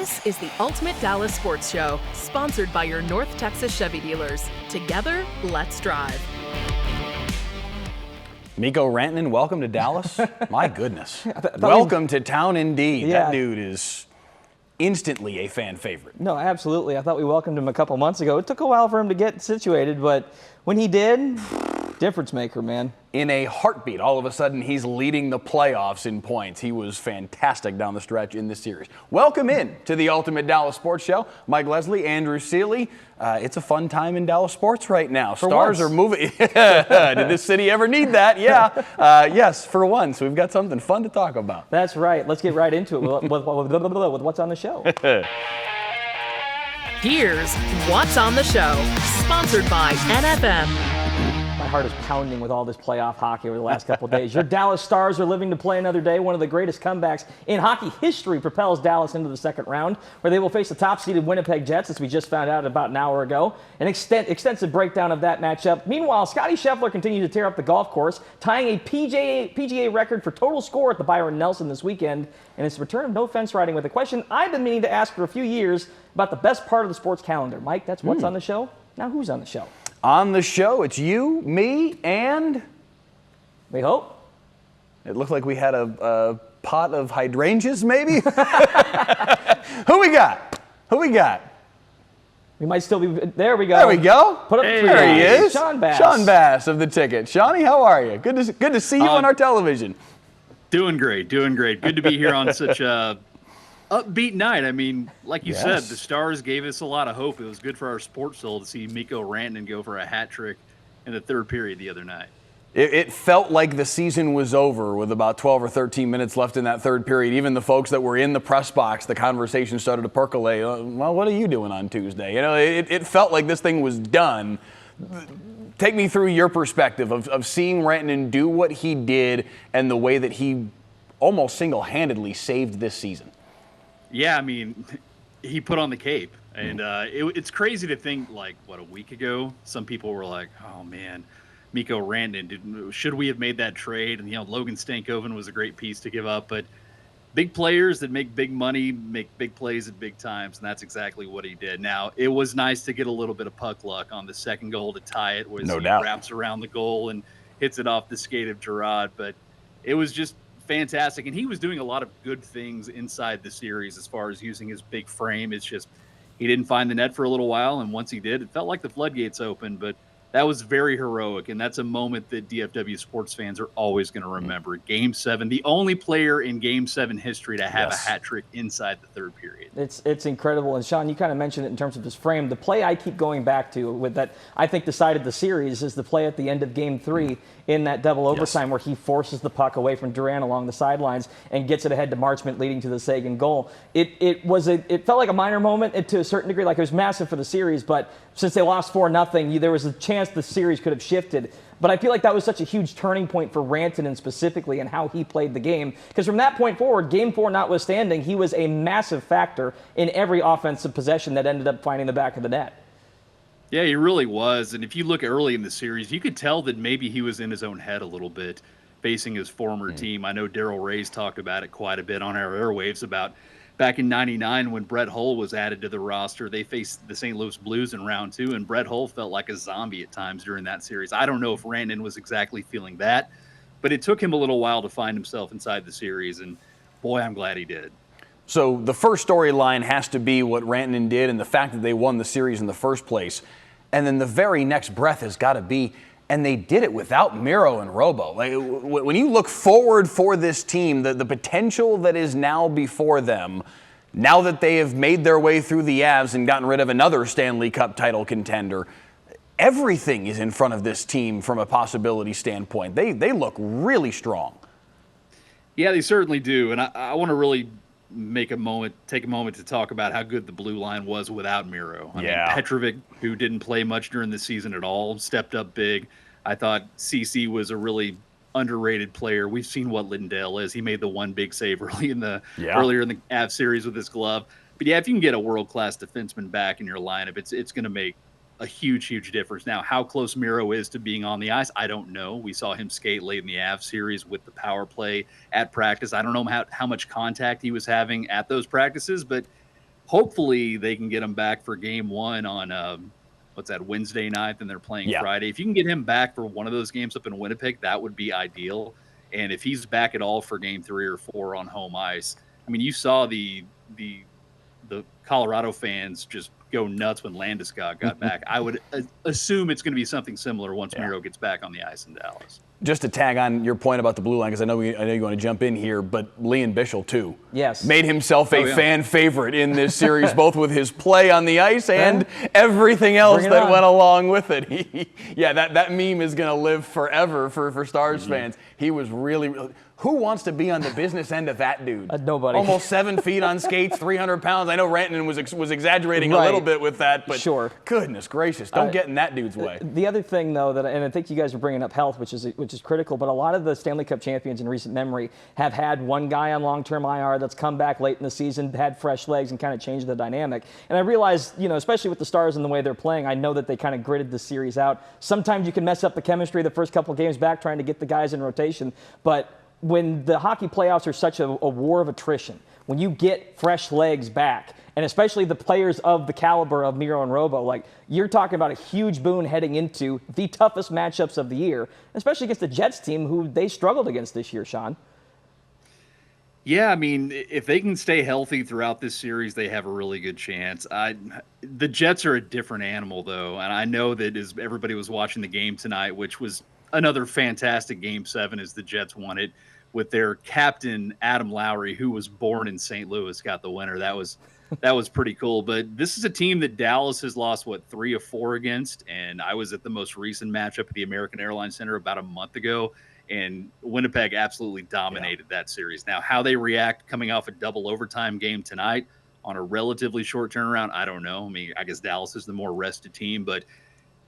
This is the Ultimate Dallas Sports Show, sponsored by your North Texas Chevy dealers. Together, let's drive. Mikko Rantanen, welcome to Dallas. My goodness. Welcome to town indeed. Yeah. That dude is instantly a fan favorite. No, absolutely. I thought we welcomed him a couple months ago. It took a while for him to get situated, but when he did, difference maker, man. In a heartbeat, all of a sudden, he's leading the playoffs in points. He was fantastic down the stretch in this series. Welcome in to the Ultimate Dallas Sports Show. Mike Leslie, Andrew Cely. It's a fun time in Dallas sports right now. Stars are moving. Did this city ever need that? Yeah. Yes, for once. We've got something fun to talk about. That's right. Let's get right into it with what's on the show. Here's What's on the Show, sponsored by NFM. My heart is pounding with all this playoff hockey over the last couple of days. Your Dallas Stars are living to play another day. One of the greatest comebacks in hockey history propels Dallas into the second round, where they will face the top-seeded Winnipeg Jets, as we just found out about an hour ago. An extensive breakdown of that matchup. Meanwhile, Scotty Scheffler continues to tear up the golf course, tying a PGA record for total score at the Byron Nelson this weekend, and it's the return of no fence riding with a question I've been meaning to ask for a few years about the best part of the sports calendar. Mike, that's what's on the show. Now who's on the show? On the show, it's you, me, and We hope. it looked like we had a pot of hydrangeas, maybe? Who we got? Who we got? We might still be. There we go. There we go. Put up the three There he guys. is. Sean Bass. Sean Bass of the Ticket. Shawnee, how are you? Good to see you on our television. Doing great. Good to be here on such a upbeat night. I mean, like you said, the Stars gave us a lot of hope. It was good for our sports soul to see Mikko Rantanen go for a hat trick in the third period the other night. It felt like the season was over with about 12 or 13 minutes left in that third period. Even the folks that were in the press box, the conversation started to percolate. Well, what are you doing on Tuesday? You know, it felt like this thing was done. Take me through your perspective of seeing Rantanen do what he did and the way that he almost single-handedly saved this season. Yeah, I mean, he put on the cape. And it's crazy to think, like, a week ago, some people were like, oh, man, Mikko Rantanen, should we have made that trade? And, Logan Stankoven was a great piece to give up. But big players that make big money make big plays at big times, and that's exactly what he did. Now, it was nice to get a little bit of puck luck on the second goal to tie it, where he wraps around the goal and hits it off the skate of Gerard. But it was just fantastic, and he was doing a lot of good things inside the series as far as using his big frame. It's just he didn't find the net for a little while, and once he did, it felt like the floodgates opened. But that was very heroic, and that's a moment that DFW sports fans are always going to remember. Game 7, the only player in Game 7 history to have a hat trick inside the third period. It's incredible. And Sean, you kind of mentioned it in terms of his frame. The play I keep going back to with that I think decided the series is the play at the end of Game 3 in that double overtime where he forces the puck away from Durant along the sidelines and gets it ahead to Marchment, leading to the Sagan goal. It felt like a minor moment to a certain degree, like it was massive for the series, but since they lost 4-0, there was a chance the series could have shifted. But I feel like that was such a huge turning point for Rantanen specifically and how he played the game. Because from that point forward, Game 4 notwithstanding, he was a massive factor in every offensive possession that ended up finding the back of the net. Yeah, he really was. And if you look early in the series, you could tell that maybe he was in his own head a little bit facing his former team. I know Daryl Ray's talked about it quite a bit on our airwaves about back in '99 when Brett Hull was added to the roster. They faced the St. Louis Blues in round 2, and Brett Hull felt like a zombie at times during that series. I don't know if Rantanen was exactly feeling that, but it took him a little while to find himself inside the series, and boy, I'm glad he did. So the first storyline has to be what Rantanen did and the fact that they won the series in the first place. And then the very next breath has got to be, and they did it without Miro and Robo. Like, when you look forward for this team, the potential that is now before them, now that they have made their way through the Avs and gotten rid of another Stanley Cup title contender, everything is in front of this team from a possibility standpoint. They look really strong. Yeah, they certainly do. And I want to really take a moment to talk about how good the blue line was without Miro. I mean, Petrovic, who didn't play much during the season at all, stepped up big. I thought CC was a really underrated player. We've seen what Lindell is. He made the one big save earlier in the Avs series with his glove. But yeah, if you can get a world-class defenseman back in your lineup, it's going to make a huge difference. Now, how close Miro is to being on the ice, I don't know. We saw him skate late in the Avs series with the power play at practice. I don't know how much contact he was having at those practices, but hopefully they can get him back for game 1 on what's that, Wednesday night, and they're playing Friday. If you can get him back for one of those games up in Winnipeg, that would be ideal. And if he's back at all for game 3 or 4 on home ice, I mean, you saw the Colorado fans just go nuts when Landeskog got back. I would assume it's going to be something similar once Miro gets back on the ice in Dallas. Just to tag on your point about the blue line, because I know you want to jump in here, but Leon Bichel, too. Yes. Made himself a fan favorite in this series, both with his play on the ice and everything else that went along with it. That meme is going to live forever for Stars fans. He was really who wants to be on the business end of that dude? Nobody. Almost 7 feet on skates, 300 pounds. I know Rantanen was exaggerating a little bit with that, but goodness gracious, don't get in that dude's way. The other thing, though, and I think you guys are bringing up health, which is critical, but a lot of the Stanley Cup champions in recent memory have had one guy on long-term IR that's come back late in the season, had fresh legs, and kind of changed the dynamic. And I realize, especially with the Stars and the way they're playing, I know that they kind of gritted the series out. Sometimes you can mess up the chemistry the first couple of games back trying to get the guys in rotation, but when the hockey playoffs are such a war of attrition, when you get fresh legs back, and especially the players of the caliber of Miro and Robo, you're talking about a huge boon heading into the toughest matchups of the year, especially against the Jets team, who they struggled against this year, Sean. Yeah, I mean, if they can stay healthy throughout this series, they have a really good chance. The Jets are a different animal, though, and I know that as everybody was watching the game tonight, which was another fantastic Game 7 as the Jets won it, with their captain, Adam Lowry, who was born in St. Louis, got the winner. That was pretty cool. But this is a team that Dallas has lost, 3 of 4 against, and I was at the most recent matchup at the American Airlines Center about a month ago, and Winnipeg absolutely dominated that series. Now, how they react coming off a double overtime game tonight on a relatively short turnaround, I don't know. I mean, I guess Dallas is the more rested team, but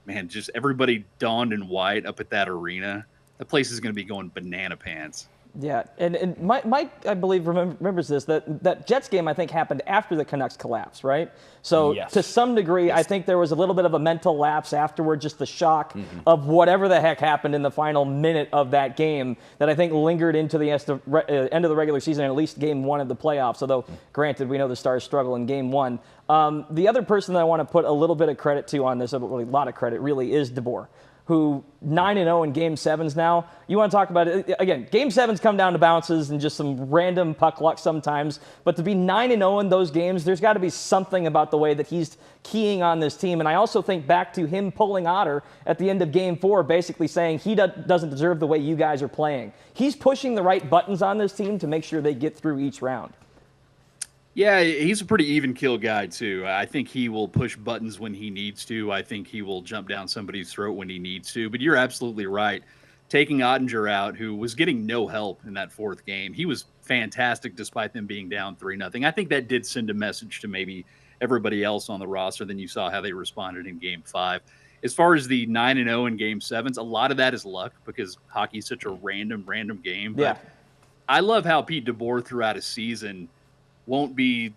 man, just everybody donned in white up at that arena. That place is going to be going banana pants. Yeah, and Mike, I believe, remembers this, that Jets game, I think, happened after the Canucks collapse, right? So to some degree, I think there was a little bit of a mental lapse afterward, just the shock of whatever the heck happened in the final minute of that game that I think lingered into the end of the regular season, and at least game 1 of the playoffs, although, granted, we know the Stars struggle in game 1. The other person that I want to put a little bit of credit to on this, a lot of credit really, is DeBoer, who 9-0 in Game 7s now. You want to talk about it, again, Game 7s come down to bounces and just some random puck luck sometimes, but to be 9-0 in those games, there's got to be something about the way that he's keying on this team. And I also think back to him pulling Otter at the end of Game 4, basically saying he doesn't deserve the way you guys are playing. He's pushing the right buttons on this team to make sure they get through each round. Yeah, he's a pretty even kill guy, too. I think he will push buttons when he needs to. I think he will jump down somebody's throat when he needs to. But you're absolutely right. Taking Ottinger out, who was getting no help in that 4th game, he was fantastic despite them being down 3-0. I think that did send a message to maybe everybody else on the roster. Then you saw how they responded in Game 5. As far as the 9-0 in Game 7s, a lot of that is luck because hockey is such a random game. But I love how Pete DeBoer throughout a season won't be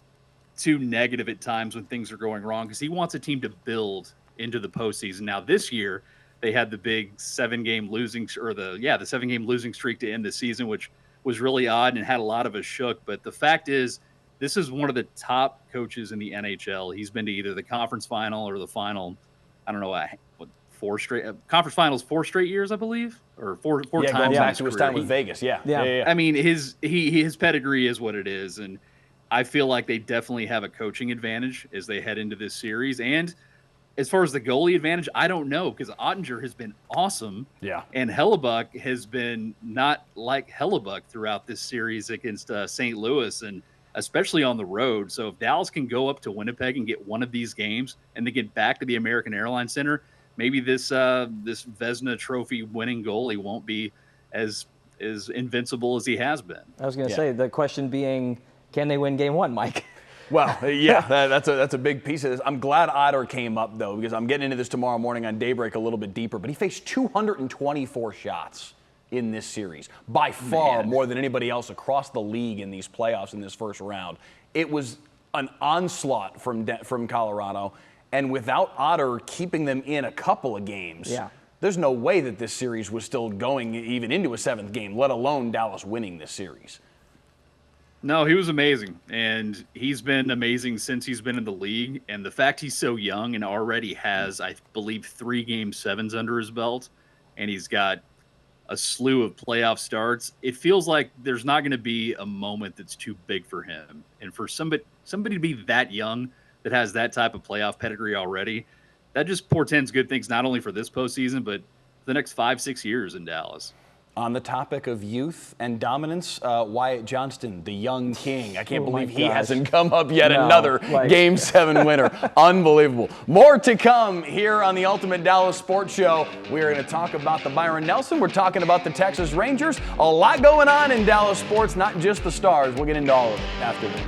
too negative at times when things are going wrong because he wants a team to build into the postseason. Now, this year, they had the big 7-game losing streak to end the season, which was really odd and had a lot of us shook. But the fact is, this is one of the top coaches in the NHL. He's been to either the conference final or the final, I don't know, conference finals 4 straight years, I believe, or four times. Going back to his time with Vegas, yeah. I mean, his pedigree is what it is, and I feel like they definitely have a coaching advantage as they head into this series. And as far as the goalie advantage, I don't know because Ottinger has been awesome. Yeah. And Hellebuck has been not like Hellebuck throughout this series against St. Vezina and especially on the road. So if Dallas can go up to Winnipeg and get one of these games and then get back to the American Airlines Center, maybe this Vezina Trophy winning goalie won't be as invincible as he has been. I was going to say, the question being, can they win Game 1, Mike? Well, that's a big piece of this. I'm glad Otter came up, though, because I'm getting into this tomorrow morning on Daybreak a little bit deeper. But he faced 224 shots in this series, by far more than anybody else across the league in these playoffs in this first round. It was an onslaught from Colorado, and without Otter keeping them in a couple of games, there's no way that this series was still going even into a 7th game, let alone Dallas winning this series. No, he was amazing, and he's been amazing since he's been in the league. And the fact he's so young and already has, I believe, 3 Game 7s under his belt, and he's got a slew of playoff starts, it feels like there's not going to be a moment that's too big for him. And for somebody to be that young that has that type of playoff pedigree already, that just portends good things, not only for this postseason, but the next 5-6 years in Dallas. On the topic of youth and dominance, Wyatt Johnston, the young king. I can't believe he hasn't come up yet. Another Game 7 winner. Unbelievable. More to come here on the Ultimate Dallas Sports Show. We're going to talk about the Byron Nelson. We're talking about the Texas Rangers. A lot going on in Dallas sports, not just the Stars. We'll get into all of it after this.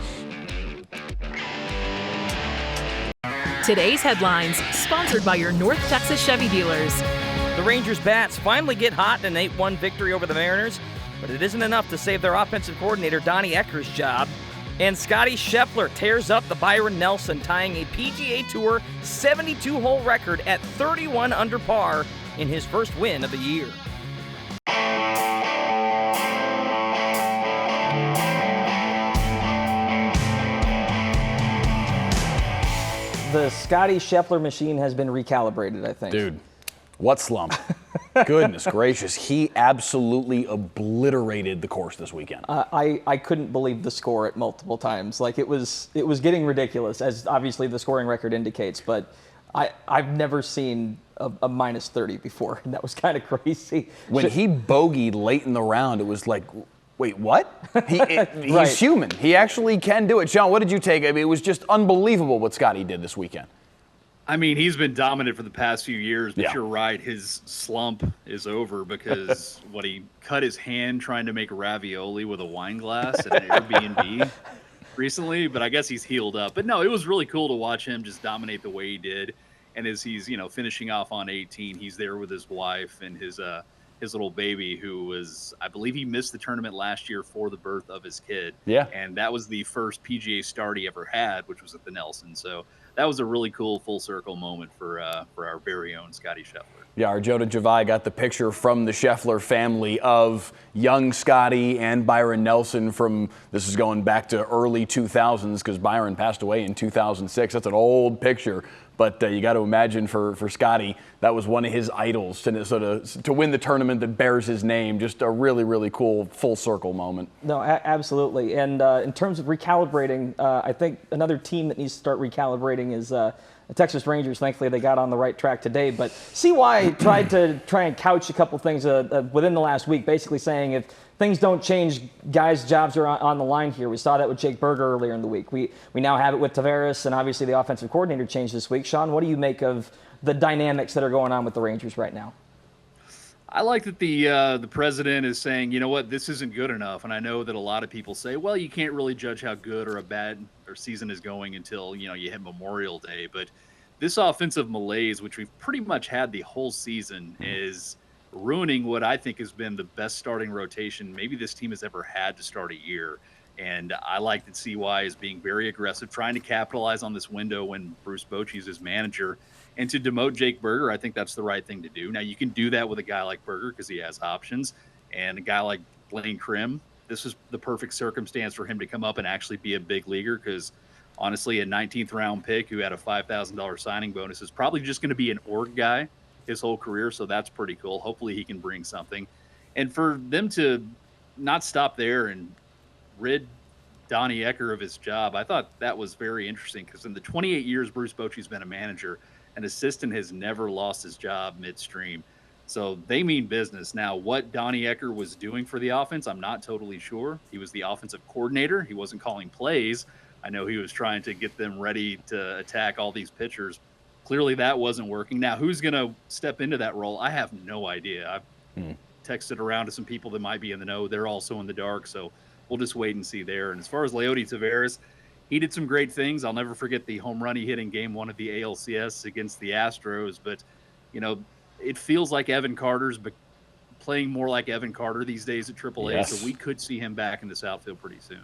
Today's headlines, sponsored by your North Texas Chevy dealers. The Rangers bats finally get hot in an 8-1 victory over the Mariners, but it isn't enough to save their offensive coordinator Donnie Ecker's job. And Scotty Scheffler tears up the Byron Nelson, tying a PGA Tour 72-hole record at 31 under par in his first win of the year. The Scotty Scheffler machine has been recalibrated, I think. Dude. What slump? Goodness gracious. He absolutely obliterated the course this weekend. I couldn't believe the score at multiple times. Like it was getting ridiculous, as obviously the scoring record indicates, but I've never seen a minus 30 before, and that was kind of crazy. When he bogeyed late in the round, it was like, wait, what? He's Right. human. He actually can do it. Sean, what did you take? I mean, it was just unbelievable what Scotty did this weekend. I mean, he's been dominant for the past few years, but Yeah. You're right. His slump is over because he cut his hand trying to make ravioli with a wine glass at an Airbnb recently, but I guess he's healed up. But no, it was really cool to watch him just dominate the way he did. And as he's, finishing off on 18, he's there with his wife and his little baby, who was, I believe he missed the tournament last year for the birth of his kid. Yeah. And that was the first PGA start he ever had, which was at the Nelson. So that was a really cool full circle moment for our very own Scotty Scheffler. Yeah, our Joe Javai got the picture from the Scheffler family of young Scotty and Byron Nelson from, this is going back to early 2000s because Byron passed away in 2006. That's an old picture. But you got to imagine for Scotty, that was one of his idols to win the tournament that bears his name. Just a really, really cool full circle moment. No, absolutely. And in terms of recalibrating, I think another team that needs to start recalibrating is the Texas Rangers. Thankfully, they got on the right track today. But CY tried to couch a couple things within the last week, basically saying if things don't change, guys' jobs are on the line here. We saw that with Jake Berger earlier in the week. We now have it with Tavares, and obviously the offensive coordinator changed this week. Sean, what do you make of the dynamics that are going on with the Rangers right now? I like that the president is saying, you know what, this isn't good enough. And I know that a lot of people say, well, you can't really judge how good or bad or season is going until, you hit Memorial Day. But this offensive malaise, which we've pretty much had the whole season, is ruining what I think has been the best starting rotation maybe this team has ever had to start a year. And I like that CY is being very aggressive, trying to capitalize on this window when Bruce Bochy's his manager. And to demote Jake Berger, I think that's the right thing to do. Now, you can do that with a guy like Berger because he has options. And a guy like Blaine Krim, this is the perfect circumstance for him to come up and actually be a big leaguer because, honestly, a 19th round pick who had a $5,000 signing bonus is probably just going to be an org guy his whole career, so that's pretty cool. Hopefully he can bring something. And for them to not stop there and rid Donnie Ecker of his job, I thought that was very interesting because in the 28 years Bruce Bochy's been a manager, an assistant has never lost his job midstream. So they mean business. Now, what Donnie Ecker was doing for the offense, I'm not totally sure. He was the offensive coordinator. He wasn't calling plays. I know he was trying to get them ready to attack all these pitchers. Clearly that wasn't working. Now, who's going to step into that role? I have no idea. I've texted around to some people that might be in the know. They're also in the dark, so we'll just wait and see there. And as far as Leody Taveras, he did some great things. I'll never forget the home run he hit in Game 1 of the ALCS against the Astros. But, it feels like Evan Carter's playing more like Evan Carter these days at AAA, Yes. so we could see him back in this outfield pretty soon.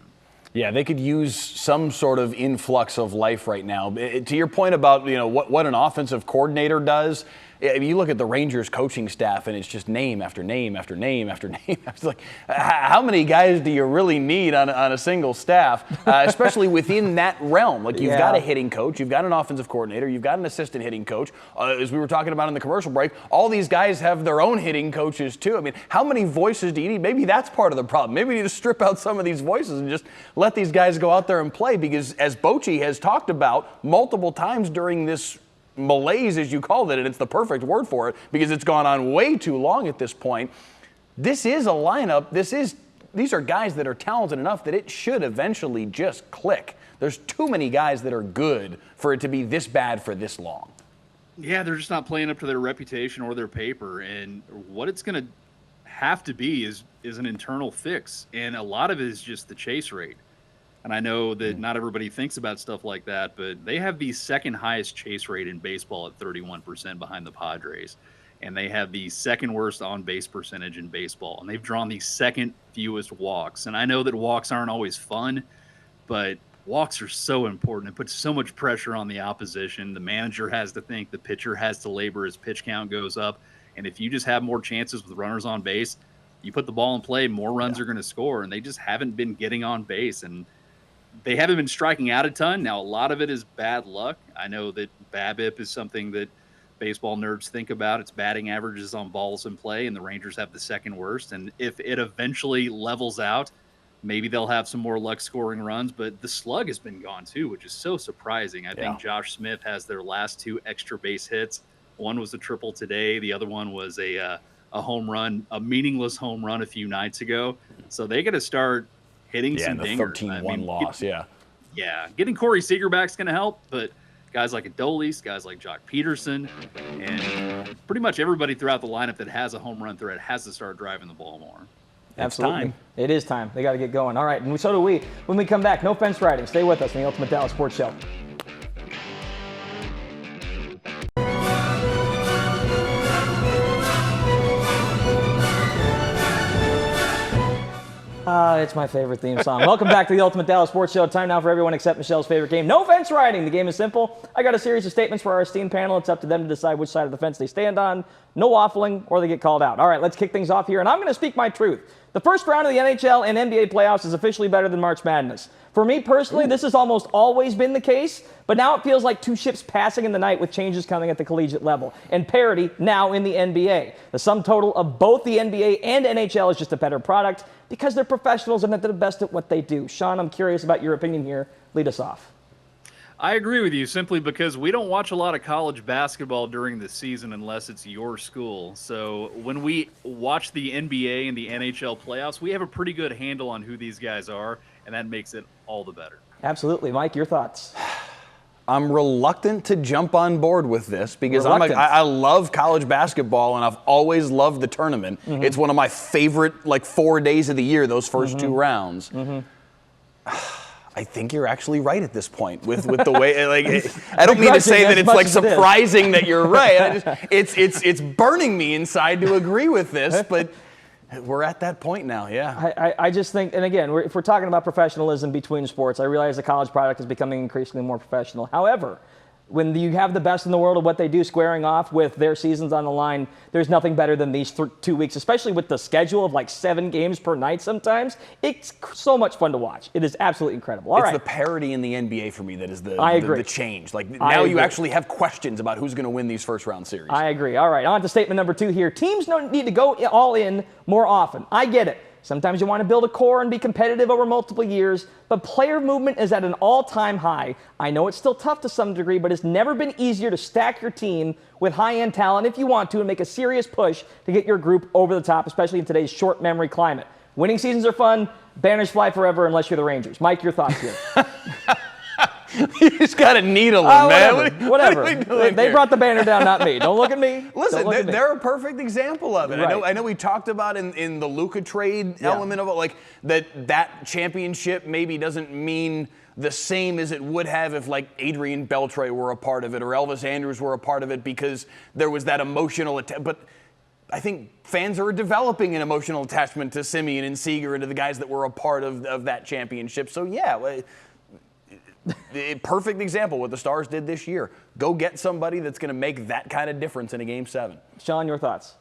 Yeah, they could use some sort of influx of life right now. To your point about what an offensive coordinator does, you look at the Rangers coaching staff, and it's just name after name after name after name. It's like, how many guys do you really need on a single staff, especially within that realm? Like, you've got a hitting coach, you've got an offensive coordinator, you've got an assistant hitting coach. As we were talking about in the commercial break, all these guys have their own hitting coaches too. I mean, how many voices do you need? Maybe that's part of the problem. Maybe we need to strip out some of these voices and just let these guys go out there and play, because as Bochy has talked about multiple times during this malaise, as you called it, and it's the perfect word for it because it's gone on way too long at this point, this is a lineup, these are guys that are talented enough that it should eventually just click. There's too many guys that are good for it to be this bad for this long. Yeah, they're just not playing up to their reputation or their paper, and what it's going to have to be is an internal fix, and a lot of it is just the chase rate. And I know that not everybody thinks about stuff like that, but they have the second highest chase rate in baseball at 31% behind the Padres. And they have the second worst on-base percentage in baseball. And they've drawn the second fewest walks. And I know that walks aren't always fun, but walks are so important. It puts so much pressure on the opposition. The manager has to think, the pitcher has to labor as pitch count goes up. And if you just have more chances with runners on base, you put the ball in play, more runs are going to score. And they just haven't been getting on base. And they haven't been striking out a ton. Now, a lot of it is bad luck. I know that BABIP is something that baseball nerds think about. It's batting averages on balls in play, and the Rangers have the second worst. And if it eventually levels out, maybe they'll have some more luck scoring runs. But the slug has been gone, too, which is so surprising. I think Josh Smith has their last 2 extra base hits. One was a triple today. The other one was a home run, a meaningless home run a few nights ago. So they got to start hitting some dingers. The 13-1 loss, Yeah, getting Corey Seager back's going to help, but guys like Adolis, guys like Jock Peterson, and pretty much everybody throughout the lineup that has a home run threat has to start driving the ball more. Absolutely. It is time. They got to get going. All right, and so do we. When we come back, no fence riding. Stay with us on the Ultimate Dallas Sports Show. It's my favorite theme song. Welcome back to the Ultimate Dallas Sports Show. Time now for everyone except Michelle's favorite game, no fence riding. The game is simple. I got a series of statements for our esteemed panel. It's up to them to decide which side of the fence they stand on. No waffling or they get called out. All right, let's kick things off here, and I'm going to speak my truth. The first round of the NHL and NBA playoffs is officially better than March Madness. For me personally, this has almost always been the case, but now it feels like 2 ships passing in the night with changes coming at the collegiate level, and parity now in the NBA. The sum total of both the NBA and NHL is just a better product because they're professionals and they're the best at what they do. Sean, I'm curious about your opinion here. Lead us off. I agree with you simply because we don't watch a lot of college basketball during the season unless it's your school. So when we watch the NBA and the NHL playoffs, we have a pretty good handle on who these guys are, and that makes it all the better. Absolutely. Mike, your thoughts? I'm reluctant to jump on board with this because I love college basketball and I've always loved the tournament. It's one of my favorite 4 days of the year, those first 2 rounds. I think you're actually right at this point with the way I don't mean to say that it's surprising that you're right. It's burning me inside to agree with this, but we're at that point now, I just think, and again, if we're talking about professionalism between sports, I realize the college product is becoming increasingly more professional. However, when you have the best in the world of what they do squaring off with their seasons on the line, there's nothing better than these 2 weeks, especially with the schedule of 7 games per night sometimes. It's so much fun to watch. It is absolutely incredible. It's the parity in the NBA for me that is the change. Now you actually have questions about who's going to win these first round series. I agree. All right, on to statement number 2 here. Teams don't need to go all in more often. I get it. Sometimes you want to build a core and be competitive over multiple years, but player movement is at an all-time high. I know it's still tough to some degree, but it's never been easier to stack your team with high-end talent if you want to and make a serious push to get your group over the top, especially in today's short memory climate. Winning seasons are fun. Banners fly forever unless you're the Rangers. Mike, your thoughts here? You just got to needle them, man. Whatever. They brought the banner down, not me. Don't look at me. Listen, they're a perfect example of it. Right. I know we talked about in the Luka trade element of it, that championship maybe doesn't mean the same as it would have if Adrian Beltre were a part of it or Elvis Andrews were a part of it because there was that emotional but I think fans are developing an emotional attachment to Simeon and Seager and to the guys that were a part of that championship. So Perfect example what the Stars did this year. Go get somebody that's going to make that kind of difference in a Game 7. Sean, your thoughts?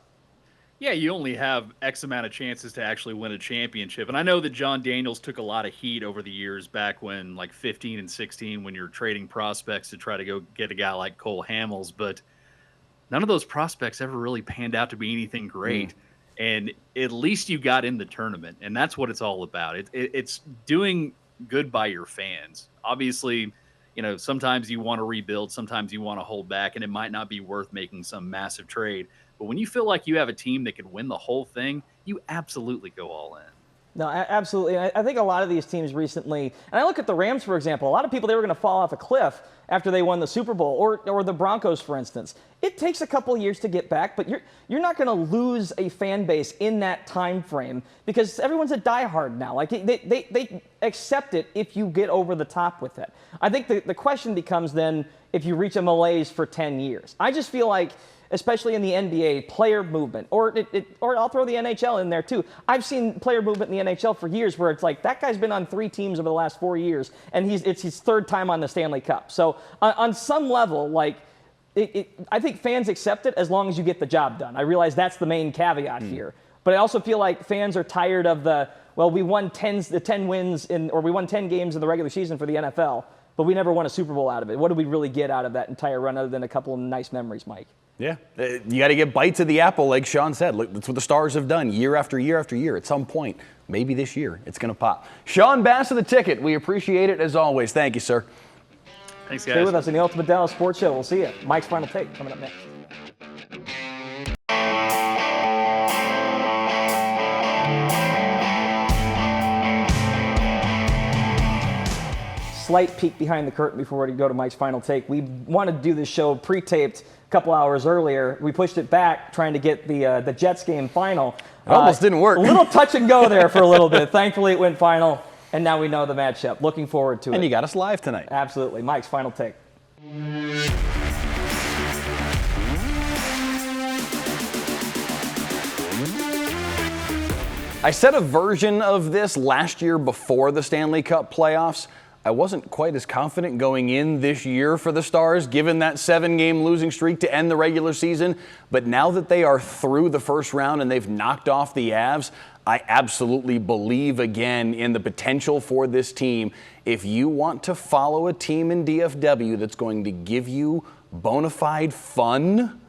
Yeah, you only have X amount of chances to actually win a championship. And I know that John Daniels took a lot of heat over the years back when, like 15 and 16, when you're trading prospects to try to go get a guy like Cole Hamels. But none of those prospects ever really panned out to be anything great. And at least you got in the tournament. And that's what it's all about. It's doing good by your fans. Obviously, you know, sometimes you want to rebuild, sometimes you want to hold back, and it might not be worth making some massive trade. But when you feel like you have a team that could win the whole thing, you absolutely go all in. No, absolutely. I think a lot of these teams recently, and I look at the Rams, for example, a lot of people, they were going to fall off a cliff after they won the Super Bowl, or the Broncos, for instance. It takes a couple of years to get back, but you're not going to lose a fan base in that time frame because everyone's a diehard now. Like they accept it if you get over the top with it. I think the question becomes then if you reach a malaise for 10 years. I just feel like, especially in the NBA, player movement, or I'll throw the NHL in there too. I've seen player movement in the NHL for years where it's like, that guy's been on 3 teams over the last 4 years, and it's his 3rd time on the Stanley Cup. So on some level, like, I think fans accept it as long as you get the job done. I realize that's the main caveat here. But I also feel like fans are tired of we won 10 wins we won 10 games in the regular season for the NFL, but we never won a Super Bowl out of it. What did we really get out of that entire run other than a couple of nice memories, Mike? Yeah, you got to get bites of the apple, like Sean said. Look, that's what the Stars have done year after year after year. At some point, maybe this year, it's going to pop. Sean Bass of The Ticket, we appreciate it as always. Thank you, sir. Thanks, guys. Stay with us in the Ultimate Dallas Sports Show. We'll see you. Mike's Final Take coming up next. Slight peek behind the curtain before we go to Mike's Final Take. We wanted to do this show pre-taped a couple hours earlier. We pushed it back trying to get the Jets game final. It almost didn't work. A little touch and go there for a little bit. Thankfully, it went final, and now we know the matchup. Looking forward to it. And you got us live tonight. Absolutely. Mike's Final Take. I said a version of this last year before the Stanley Cup playoffs. I wasn't quite as confident going in this year for the Stars, given that 7-game losing streak to end the regular season. But now that they are through the first round and they've knocked off the Avs, I absolutely believe again in the potential for this team. If you want to follow a team in DFW that's going to give you bona fide fun,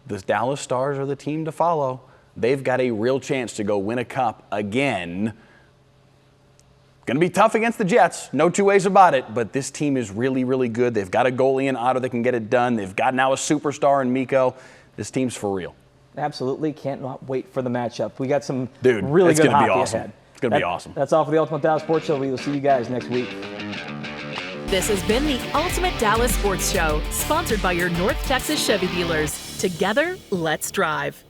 the Dallas Stars are the team to follow. They've got a real chance to go win a cup again. Going to be tough against the Jets, no two ways about it, but this team is really, really good. They've got a goalie in Otto that can get it done. They've got now a superstar in Mikko. This team's for real. Absolutely. Can't not wait for the matchup. We got some really good hockey ahead. It's going to be awesome. That's all for the Ultimate Dallas Sports Show. We will see you guys next week. This has been the Ultimate Dallas Sports Show, sponsored by your North Texas Chevy dealers. Together, let's drive.